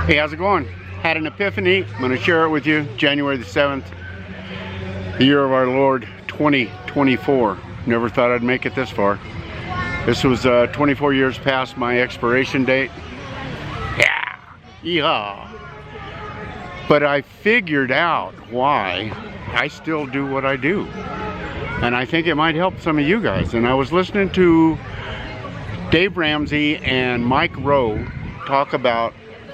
Hey, how's it going? Had an epiphany. I'm going to share it with you. January the 7th, the year of our Lord 2024. Never thought I'd make it this far. This was 24 years past my expiration date. Yeah. But I figured out why I still do what I do. And I think it might help some of you guys. And I was listening to Dave Ramsey and Mike Rowe talk about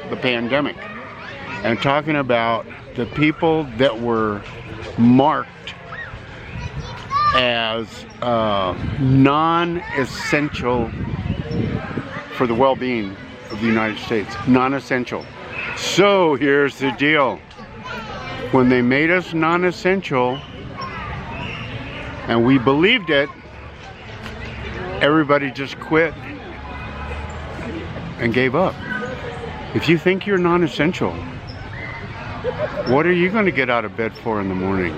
the pandemic and talking about the people that were marked as non-essential for the well-being of the United States. Non-essential. So here's the deal. When they made us non-essential and we believed it, everybody just quit and gave up. If you think you're non-essential, what are you going to get out of bed for in the morning?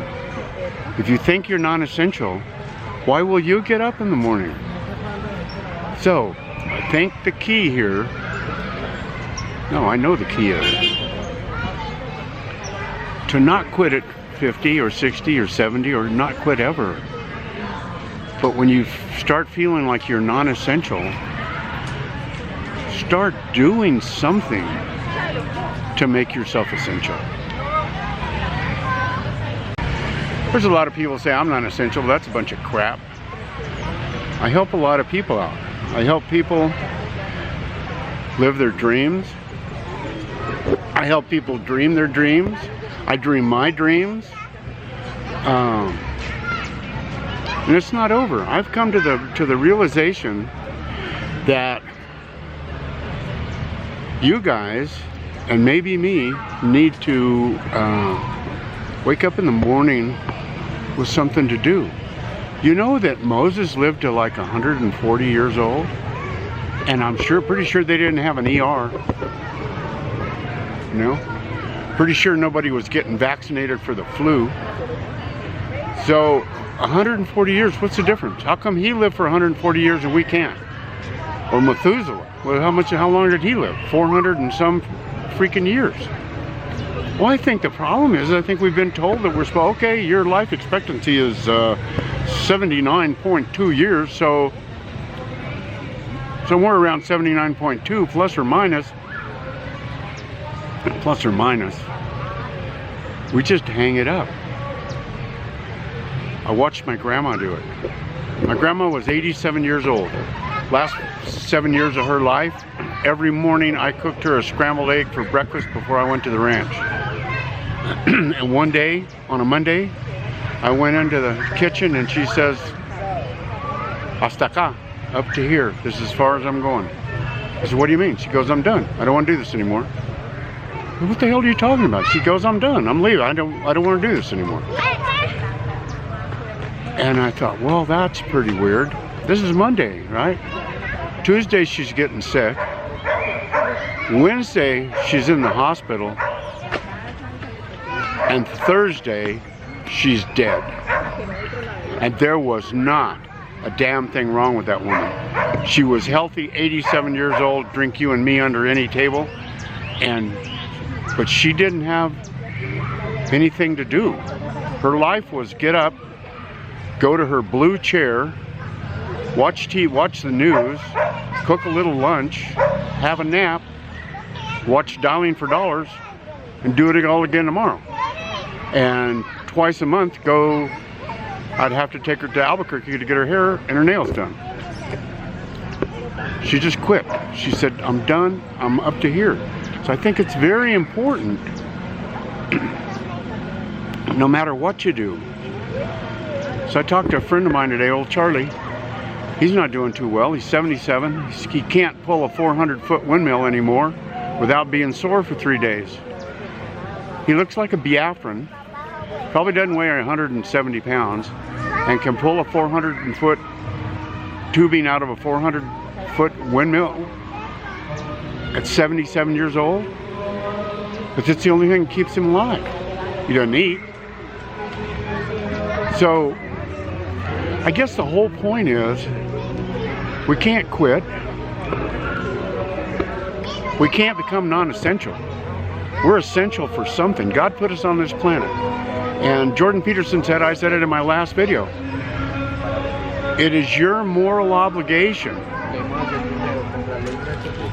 If you think you're non-essential, why will you get up in the morning? So, I think the key here, no, I know the key is to not quit at 50 or 60 or 70 or not quit ever. But when you start feeling like you're non-essential, start doing something to make yourself essential. There's a lot of people say I'm not essential, but that's a bunch of crap. I help a lot of people out. I help people live their dreams. I help people dream their dreams. I dream my dreams. And it's not over. I've come to the realization that you guys, and maybe me, need to wake up in the morning with something to do. You know that Moses lived to like 140 years old? And I'm pretty sure they didn't have an ER. You know? Pretty sure nobody was getting vaccinated for the flu. So, 140 years, what's the difference? How come he lived for 140 years and we can't? Or Methuselah, well, how long did he live? 400 and some freaking years. Well, I think the problem is, I think we've been told that we're supposed, okay, your life expectancy is 79.2 years, so somewhere around 79.2 plus or minus, we just hang it up. I watched my grandma do it. My grandma was 87 years old. Last 7 years of her life, every morning I cooked her a scrambled egg for breakfast before I went to the ranch. And one day, on a Monday, I went into the kitchen and she says, hasta acá, up to here. This is as far as I'm going. I said, what do you mean? She goes, I'm done. I don't want to do this anymore. What the hell are you talking about? She goes, I'm done. I'm leaving. I don't want to do this anymore. And I thought, well, that's pretty weird. This is Monday, right? Tuesday, she's getting sick. Wednesday, she's in the hospital. And Thursday, she's dead. And there was not a damn thing wrong with that woman. She was healthy, 87 years old, drink you and me under any table. But she didn't have anything to do. Her life was get up, go to her blue chair, watch TV, watch the news, cook a little lunch, have a nap, watch Dialing for Dollars, and do it all again tomorrow. And twice a month I'd have to take her to Albuquerque to get her hair and her nails done. She just quit. She said, I'm done, I'm up to here. So I think it's very important, no matter what you do. So I talked to a friend of mine today, old Charlie. He's not doing too well. He's 77. He can't pull a 400-foot windmill anymore without being sore for 3 days. He looks like a Biafran. Probably doesn't weigh 170 pounds and can pull a 400-foot tubing out of a 400-foot windmill at 77 years old. But that's the only thing that keeps him alive. He doesn't eat. So I guess the whole point is we can't quit. We can't become non-essential. We're essential for something. God put us on this planet. And Jordan Peterson said, I said it in my last video, it is your moral obligation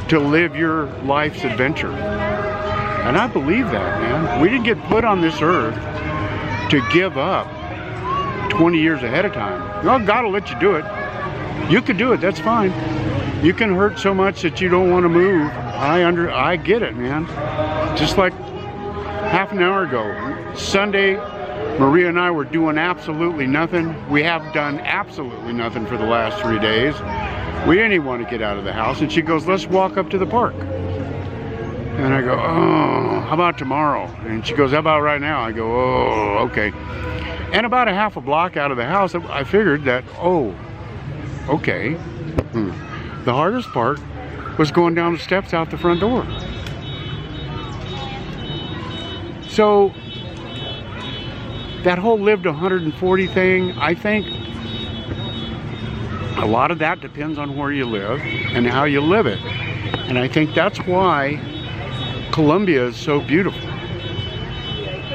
to live your life's adventure. And I believe that, man. We didn't get put on this earth to give up 20 years ahead of time. Well, God will let you do it. You could do it, that's fine. You can hurt so much that you don't want to move. I get it, man. Just like half an hour ago, Sunday, Maria and I were doing absolutely nothing. We have done absolutely nothing for the last 3 days. We didn't even want to get out of the house. And she goes, let's walk up to the park. And I go, oh, how about tomorrow? And she goes, how about right now? I go, oh, okay. And about a half a block out of the house, I figured that, oh, okay. The hardest part was going down the steps out the front door. So that whole live to 140 thing, I think a lot of that depends on where you live and how you live it. And I think that's why Colombia is so beautiful.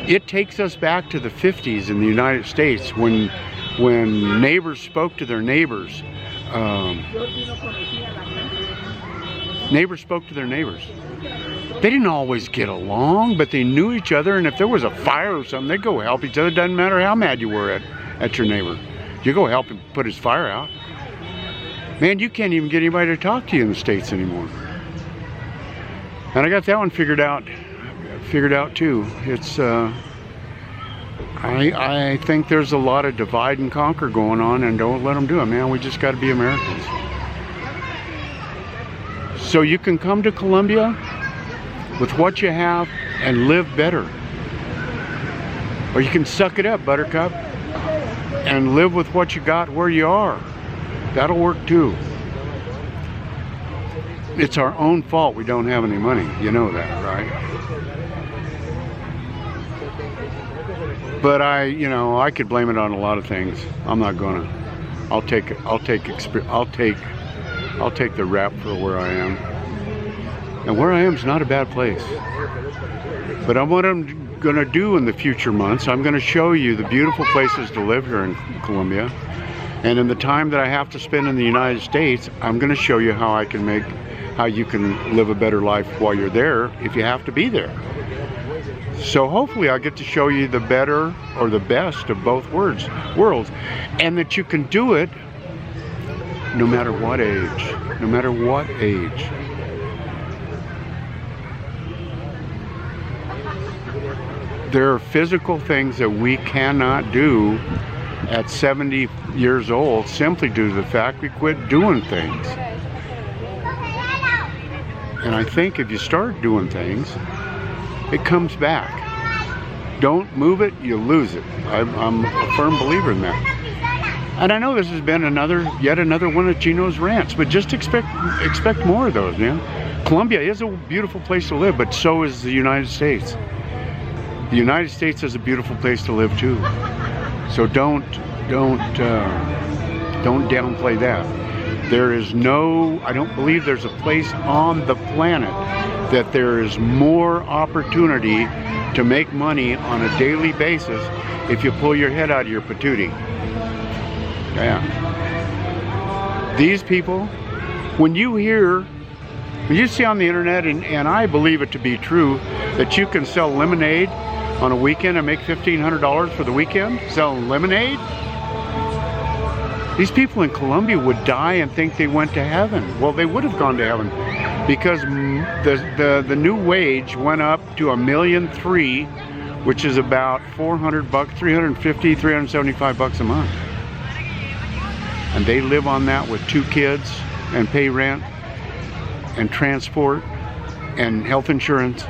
It takes us back to the 50s in the United States when neighbors spoke to their neighbors. Neighbors spoke to their neighbors. They didn't always get along, but they knew each other, and if there was a fire or something, they'd go help each other. It doesn't matter how mad you were at your neighbor. You go help him put his fire out. Man, you can't even get anybody to talk to you in the States anymore. And I got that one figured out too. It's I think there's a lot of divide and conquer going on, and don't let them do it, man. We just got to be Americans. So you can come to Colombia with what you have and live better. Or you can suck it up, Buttercup, and live with what you got where you are. That'll work too. It's our own fault we don't have any money. You know that, right? But I could blame it on a lot of things. I'm not gonna. I'll take the rap for where I am. And where I am is not a bad place. But what I'm gonna do in the future months, I'm gonna show you the beautiful places to live here in Colombia. And in the time that I have to spend in the United States, I'm gonna show you how you can live a better life while you're there if you have to be there. So hopefully I'll get to show you the better or the best of both worlds, and that you can do it no matter what age, no matter what age. There are physical things that we cannot do at 70 years old simply due to the fact we quit doing things. And I think if you start doing things, it comes back. Don't move it, you lose it. I'm a firm believer in that. And I know this has been yet another one of Gino's rants, but just expect more of those, man. Colombia is a beautiful place to live, but so is the United States. The United States is a beautiful place to live too. So don't downplay that. I don't believe there's a place on the planet that there is more opportunity to make money on a daily basis if you pull your head out of your patootie. Yeah. These people, when you see on the internet, and I believe it to be true, that you can sell lemonade on a weekend and make $1,500 for the weekend, selling lemonade. These people in Colombia would die and think they went to heaven. Well, they would have gone to heaven because the new wage went up to $1.3 million, which is about $400, $350, $375 a month. And they live on that with 2 kids and pay rent and transport and health insurance.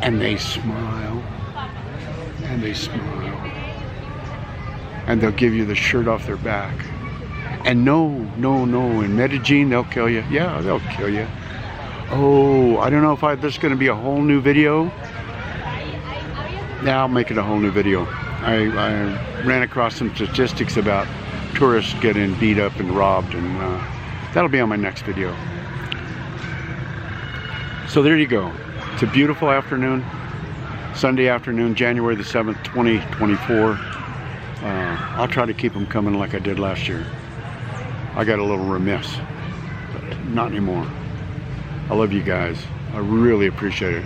And they smile. And they smile. And they'll give you the shirt off their back. And no, in Medellin they'll kill you. Yeah, they'll kill you. Oh, I don't know if there's going to be a whole new video. Yeah, I'll make it a whole new video. I ran across some statistics about tourists getting beat up and robbed, and that'll be on my next video. So So there you go. It's a beautiful afternoon, Sunday afternoon, January the 7th, 2024. I'll try to keep them coming like I did last year. I got a little remiss, but not anymore. I love you guys. I really appreciate it.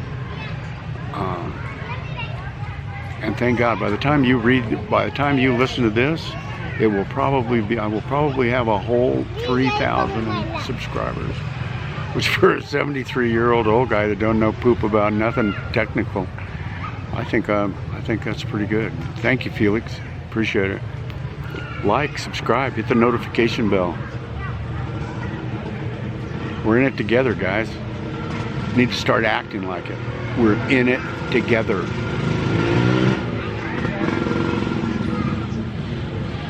And thank God, by the time you listen to this, it will probably be, I will probably have a whole 3,000 subscribers, which for a 73-year-old old guy that don't know poop about nothing technical, I think that's pretty good. Thank you, Felix. Appreciate it. Like, subscribe, hit the notification bell. We're in it together, guys. Need to start acting like it. We're in it together.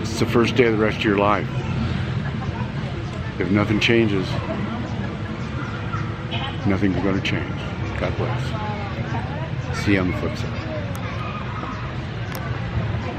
It's the first day of the rest of your life. If nothing changes, nothing's going to change. God bless. See you on the flip side.